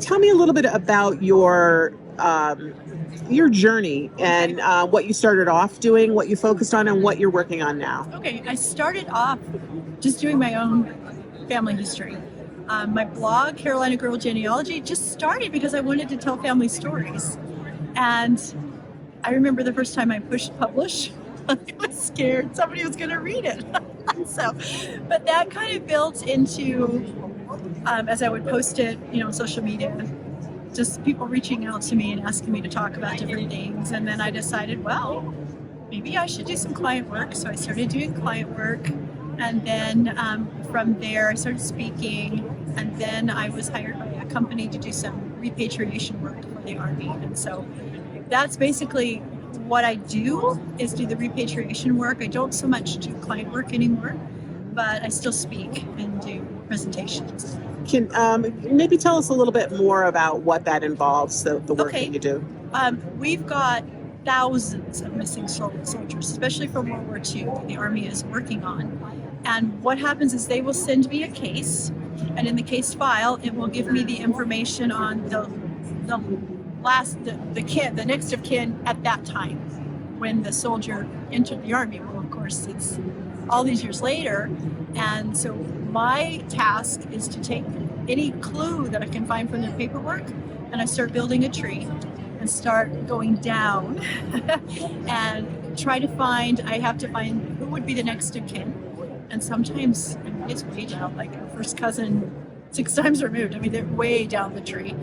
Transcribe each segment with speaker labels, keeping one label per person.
Speaker 1: tell me a little bit about your journey and what you started off doing, what you focused on, and what you're working on now.
Speaker 2: Okay, I started off just doing my own family history. My blog, Carolina Girl Genealogy, just started because I wanted to tell family stories. And I remember the first time I pushed publish, I was scared somebody was going to read it. But that kind of built into, as I would post it, on social media, just people reaching out to me and asking me to talk about different things. And then I decided, well, maybe I should do some client work. So I started doing client work. And then from there, I started speaking. And then I was hired by a company to do some repatriation work for the Army. And so that's basically what I do, is do the repatriation work. I don't so much do client work anymore, but I still speak and do presentations.
Speaker 1: Can maybe tell us a little bit more about what that involves, the work that you do?
Speaker 2: We've got thousands of missing soldiers, especially from World War II, that the Army is working on. And what happens is they will send me a case, and in the case file, it will give me the information on the next of kin at that time when the soldier entered the Army. Well, of course, it's all these years later. And so my task is to take any clue that I can find from their paperwork, and I start building a tree and start going down and try to find, I have to find who would be the next of kin. And sometimes it's way down, like a first cousin 6 times removed. I mean, they're way down the tree.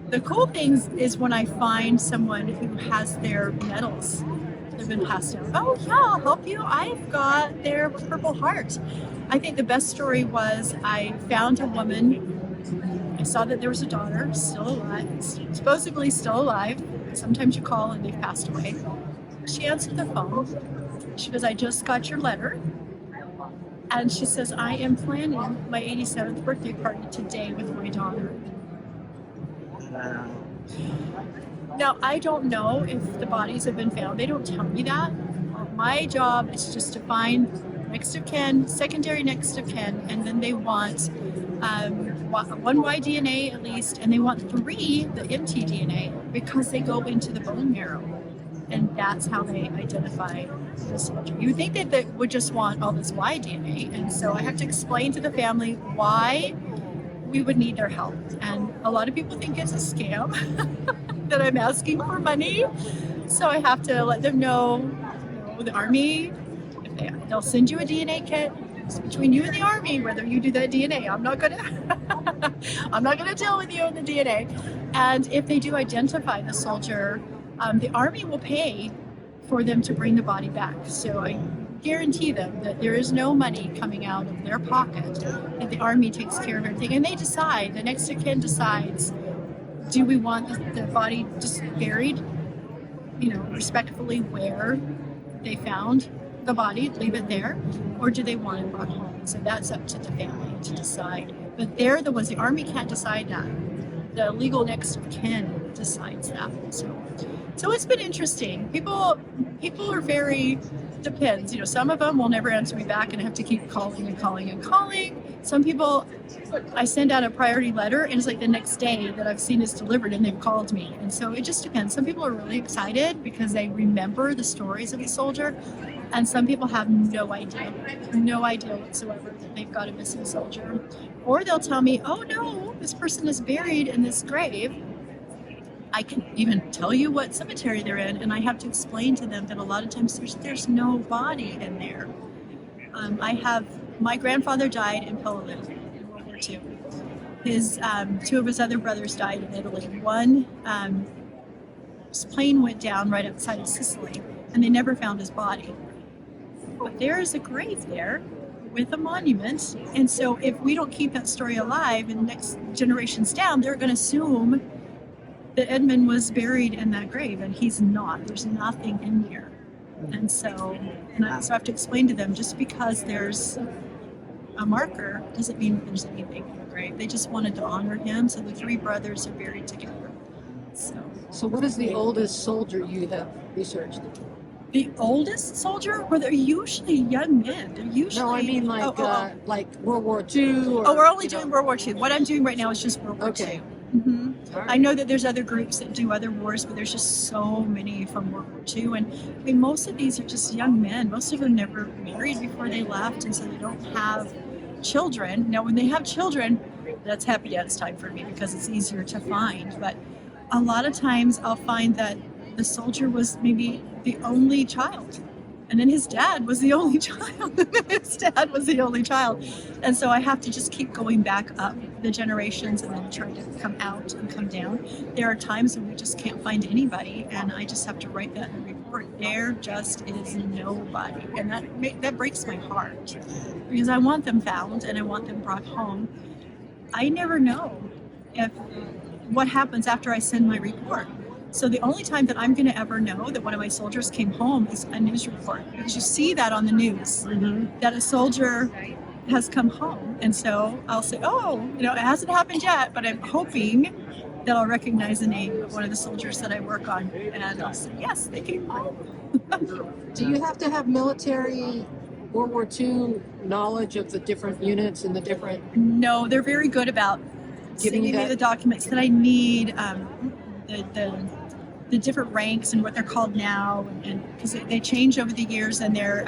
Speaker 2: The cool thing is when I find someone who has their medals that have been passed down. Oh yeah, I'll help you. I've got their Purple Heart. I think the best story was I found a woman. I saw that there was a daughter still alive, supposedly still alive. Sometimes you call and they've passed away. She answered the phone. She goes, I just got your letter. And she says, I am planning my 87th birthday party today with my daughter. Now, I don't know if the bodies have been found. They don't tell me that. My job is just to find next of kin, secondary next of kin, and then they want one Y DNA at least, and they want 3 the mtDNA because they go into the bone marrow. And that's how they identify the soldier. You would think that they would just want all this Y DNA, and so I have to explain to the family why we would need their help. And a lot of people think it's a scam, that I'm asking for money. So I have to let them know, the Army, they'll send you a DNA kit. It's between you and the Army whether you do that DNA. I'm not gonna deal with you on the DNA. And if they do identify the soldier, the Army will pay for them to bring the body back. So I guarantee them that there is no money coming out of their pocket, that the Army takes care of everything. And they decide, the next of kin decides, do we want the body just buried, respectfully where they found the body, leave it there, or do they want it brought home? So that's up to the family to decide. But they're the ones, the Army can't decide that. The legal next of kin decides that. So it's been interesting. People are very, depends. Some of them will never answer me back and I have to keep calling and calling and calling. Some people, I send out a priority letter and it's like the next day that I've seen it's delivered and they've called me. And so it just depends. Some people are really excited because they remember the stories of the soldier, and some people have no idea whatsoever that they've got a missing soldier. Or they'll tell me, oh no, this person is buried in this grave. I can even tell you what cemetery they're in, and I have to explain to them that a lot of times there's no body in there. My grandfather died in Poland in World War II. His 2 of his other brothers died in Italy. His plane went down right outside of Sicily, and they never found his body. But there is a grave there with a monument, and so if we don't keep that story alive and the next generations down, they're going to assume that Edmund was buried in that grave, and he's not. There's nothing in there. And so I have to explain to them, just because there's a marker doesn't mean there's anything in the grave. They just wanted to honor him, so the 3 brothers are buried together.
Speaker 3: So what is the oldest soldier you have researched?
Speaker 2: The oldest soldier? Well, they're usually young men. They're usually...
Speaker 3: No, I mean like World War II.
Speaker 2: We're only doing World War II. What I'm doing right now is just World War II. hmm I know that there's other groups that do other wars, but there's just so many from World War II. And I mean, most of these are just young men. Most of them never married before they left, and so they don't have children. Now, when they have children, that's happy dance time for me because it's easier to find. But a lot of times I'll find that the soldier was maybe the only child. And then his dad was the only child. His dad was the only child. And so I have to just keep going back up the generations and then try to come out and come down. There are times when we just can't find anybody, and I just have to write that in the report. There just is nobody. And that breaks my heart because I want them found and I want them brought home. I never know if what happens after I send my report. So the only time that I'm going to ever know that one of my soldiers came home is a news report, because you see that on the news, that a soldier has come home. And so I'll say, oh, it hasn't happened yet, but I'm hoping that I'll recognize the name of one of the soldiers that I work on. And I'll say, yes, they came home.
Speaker 3: Do you have to have military World War II knowledge of the different units and the different?
Speaker 2: No, they're very good about
Speaker 3: Giving
Speaker 2: sending
Speaker 3: you
Speaker 2: me
Speaker 3: that?
Speaker 2: the documents that I need, the different ranks and what they're called now, and because they change over the years and their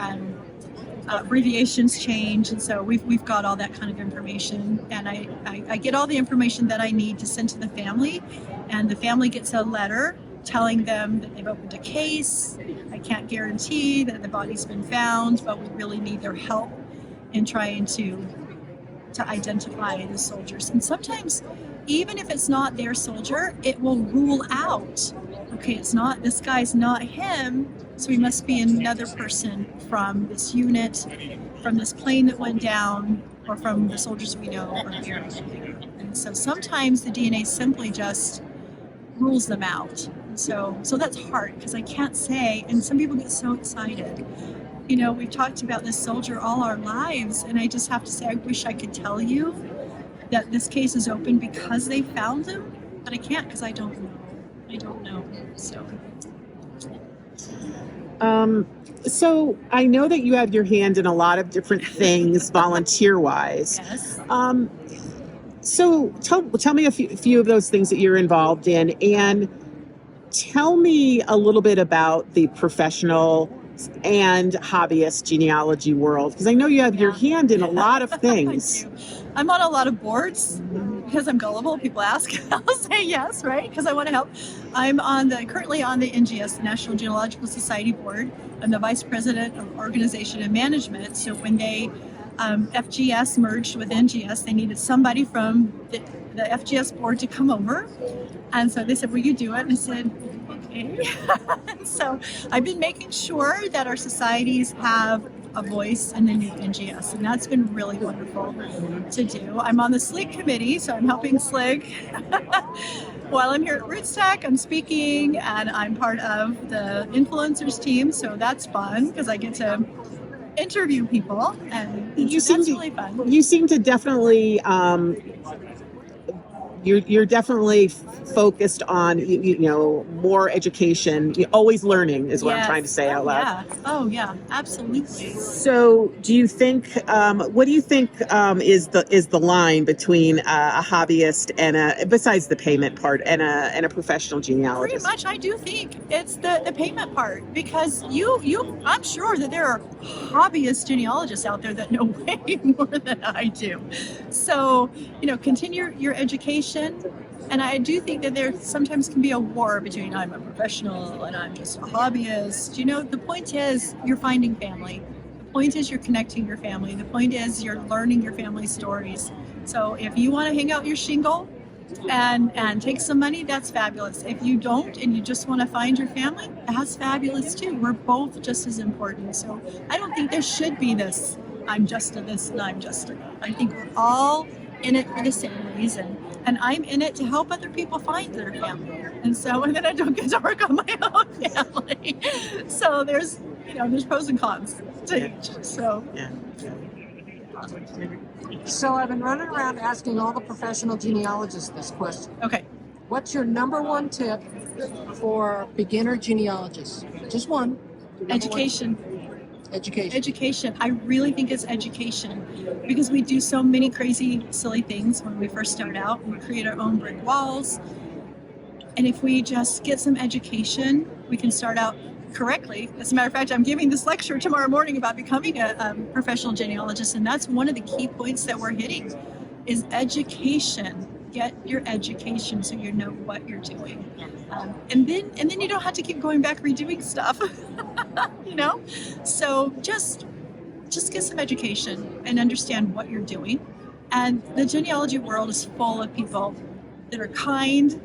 Speaker 2: abbreviations change, and so we've got all that kind of information, and I get all the information that I need to send to the family, and the family gets a letter telling them that they've opened a case. I can't guarantee that the body's been found, but we really need their help in trying to identify the soldiers. And sometimes, even if it's not their soldier, it will rule out, okay, this guy's not him, so he must be another person from this unit, from this plane that went down, or from the soldiers we know are buried there. And so sometimes the DNA simply just rules them out. So that's hard, because I can't say, and some people get so excited. We've talked about this soldier all our lives, and I just have to say, I wish I could tell you that this case is open because they found him, but I can't because I don't know. I don't know.
Speaker 1: So I know that you have your hand in a lot of different things volunteer-wise.
Speaker 2: Yes.
Speaker 1: So tell me a few of those things that you're involved in, and tell me a little bit about the professional and hobbyist genealogy world, because I know you have your hand in a lot of things.
Speaker 2: I do. I'm on a lot of boards because I'm gullible. People ask, I'll say yes, right? Because I want to help. I'm currently on the NGS, the National Genealogical Society board. I'm the vice president of organization and management. So when they FGS merged with NGS, they needed somebody from the FGS board to come over. And so they said, will you do it? And I said, okay. And so I've been making sure that our societies have a voice in the new NGS, and that's been really wonderful to do. I'm on the SLIG committee, so I'm helping SLIG. While I'm here at RootsTech, I'm speaking, and I'm part of the influencers team, so that's fun because I get to interview people, and that's really fun.
Speaker 1: You seem to definitely you're definitely focused on more education. You're always learning is what I'm trying to say out loud.
Speaker 2: Yeah. Oh yeah, absolutely.
Speaker 1: So do you think what do you think is the line between a hobbyist and besides the payment part and a professional genealogist?
Speaker 2: Pretty much, I do think it's the payment part, because I'm sure that there are hobbyist genealogists out there that know way more than I do. So continue your education. And I do think that there sometimes can be a war between I'm a professional and I'm just a hobbyist. The point is you're finding family. The point is you're connecting your family. The point is you're learning your family stories. So if you want to hang out your shingle and take some money, that's fabulous. If you don't and you just want to find your family, that's fabulous too. We're both just as important. So I don't think there should be this, I'm just a this and I'm just a that. I think we're all in it for the same reason. And I'm in it to help other people find their family. And then I don't get to work on my own family. So there's pros and cons to each. So
Speaker 1: Yeah.
Speaker 3: So I've been running around asking all the professional genealogists this question.
Speaker 2: Okay.
Speaker 3: What's your number one tip for beginner genealogists? Just one. Number
Speaker 2: Education.
Speaker 3: Education.
Speaker 2: I really think it's education, because we do so many crazy, silly things when we first start out. We create our own brick walls. And if we just get some education, we can start out correctly. As a matter of fact, I'm giving this lecture tomorrow morning about becoming a professional genealogist, and that's one of the key points that we're hitting is education. Get your education so you know what you're doing, and then you don't have to keep going back redoing stuff. You know, so just get some education and understand what you're doing. And the genealogy world is full of people that are kind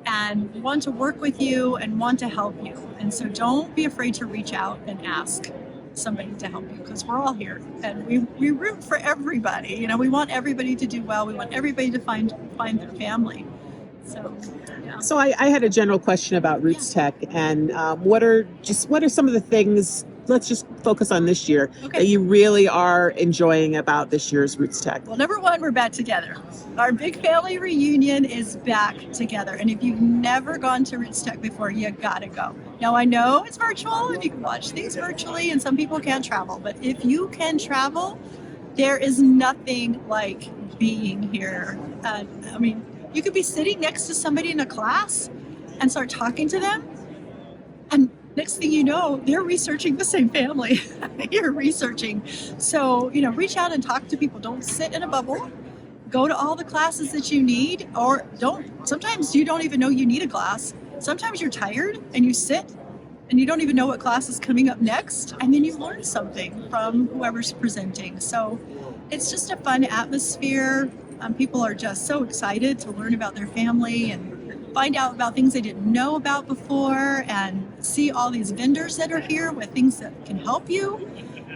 Speaker 2: and want to work with you and want to help you. And so don't be afraid to reach out and ask somebody to help you, because we're all here and we root for everybody. You know, we want everybody to do well. We want everybody to find their family. So, yeah.
Speaker 1: So I had a general question about Roots Tech, and what are some of the things, let's just focus on this year, that you really are enjoying about this year's Roots Tech?
Speaker 2: Well, number one, we're back together. Our big family reunion is back together. And if you've never gone to Roots Tech before, you gotta go. Now, I know it's virtual and you can watch things virtually and some people can't travel, but if you can travel, there is nothing like being here. I mean, you could be sitting next to somebody in a class and start talking to them, and next thing you know, they're researching the same family. You're researching. So, you know, reach out and talk to people. Don't sit in a bubble. Go to all the classes that you need, or don't. Sometimes you don't even know you need a class. Sometimes you're tired and you sit and you don't even know what class is coming up next, and then you learn something from whoever's presenting. So it's just a fun atmosphere. People are just so excited to learn about their family and find out about things they didn't know about before, and see all these vendors that are here with things that can help you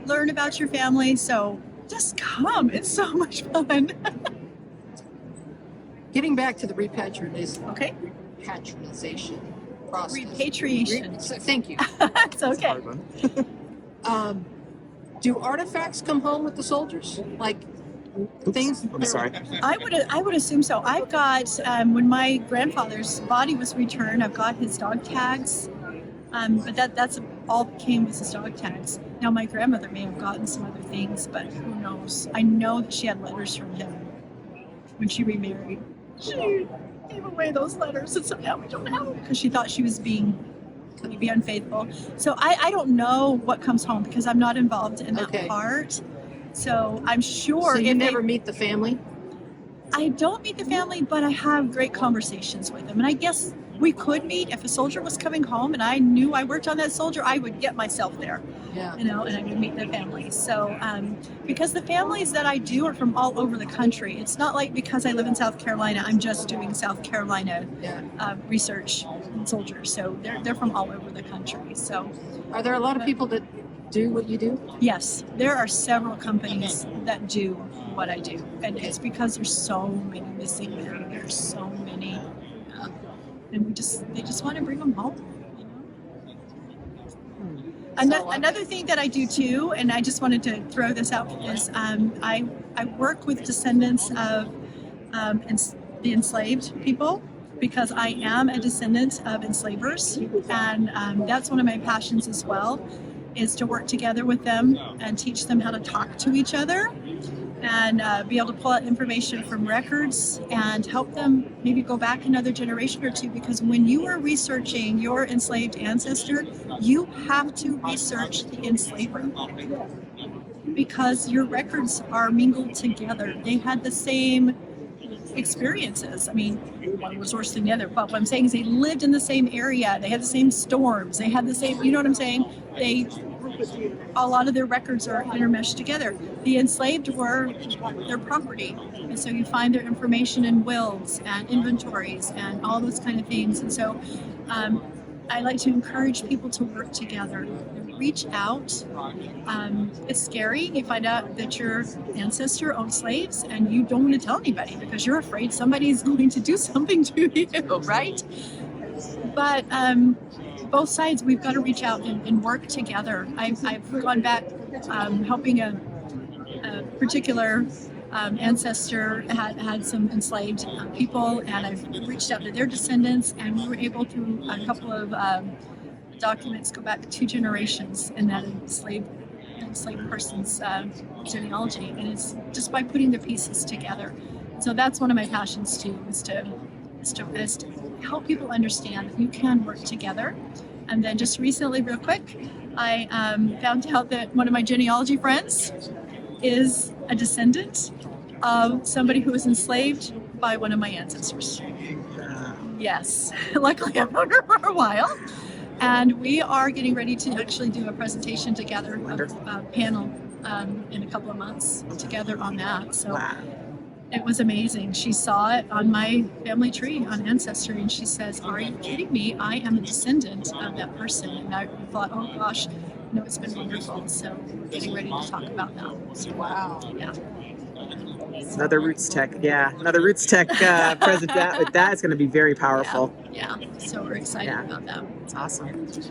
Speaker 2: learn about your family. So just come. It's so much fun.
Speaker 3: Getting back to the repatriation.
Speaker 2: Okay.
Speaker 3: Repatriation process.
Speaker 2: Repatriation.
Speaker 3: Thank you.
Speaker 2: It's okay.
Speaker 3: Do artifacts come home with the soldiers? Like things?
Speaker 1: I'm sorry.
Speaker 2: I would assume so. I've got when my grandfather's body was returned, I've got his dog tags. But that's all that came with his dog tags. Now my grandmother may have gotten some other things, but who knows? I know that she had letters from him when she remarried. She gave away those letters, and so now we don't have them because she thought she was being maybe unfaithful. So I don't know what comes home because I'm not involved in that part. So I'm sure.
Speaker 3: So you never meet the family?
Speaker 2: I don't meet the family, but I have great conversations with them. And I guess we could meet. If a soldier was coming home and I knew I worked on that soldier, I would get myself there.
Speaker 3: Yeah.
Speaker 2: You know, and I would meet the family. So because the families that I do are from all over the country. It's not like because I live in South Carolina, I'm just doing South Carolina research and soldiers. So they're from all over the country. So
Speaker 3: are there a lot of people that do what you do?
Speaker 2: Yes, there are several companies that do what I do, and it's because there's so many missing men. There's so many, and they just want to bring them home. You know? Another thing that I do too, and I just wanted to throw this out, is I work with descendants of the enslaved people, because I am a descendant of enslavers, and that's one of my passions as well, is to work together with them and teach them how to talk to each other, and be able to pull out information from records and help them maybe go back another generation or two, because when you are researching your enslaved ancestor, you have to research the enslaver, because your records are mingled together. They had the same experiences. I mean, one was worse than the other, but what I'm saying is they lived in the same area. They had the same storms. They had the same, you know what I'm saying? A lot of their records are intermeshed together. The enslaved were their property. And so you find their information in wills and inventories and all those kind of things. And so I like to encourage people to work together. Reach out. It's scary. You find out that your ancestor owned slaves and you don't want to tell anybody because you're afraid somebody's going to do something to you, right? But both sides, we've got to reach out and work together. I've gone back helping a particular ancestor had some enslaved people, and I've reached out to their descendants, and we were able to, a couple of documents go back 2 generations in that enslaved enslaved person's genealogy, and it's just by putting the pieces together. So that's one of my passions too, is to help people understand that you can work together. And then just recently, real quick, I found out that one of my genealogy friends is a descendant of somebody who was enslaved by one of my ancestors. Yes, luckily I've known her for a while. And we are getting ready to actually do a presentation together, a panel in a couple of months together on that. So
Speaker 1: Wow.
Speaker 2: it was amazing. She saw it on my family tree on Ancestry, and she says, "Are you kidding me? I am a descendant of that person." And I thought, oh gosh, it's been wonderful. So we're getting ready to talk about that.
Speaker 3: Wow.
Speaker 2: Yeah.
Speaker 1: Another Roots Tech, another Roots Tech present. That is going to be very powerful.
Speaker 2: Yeah. So we're excited about that.
Speaker 1: It's awesome.
Speaker 3: That's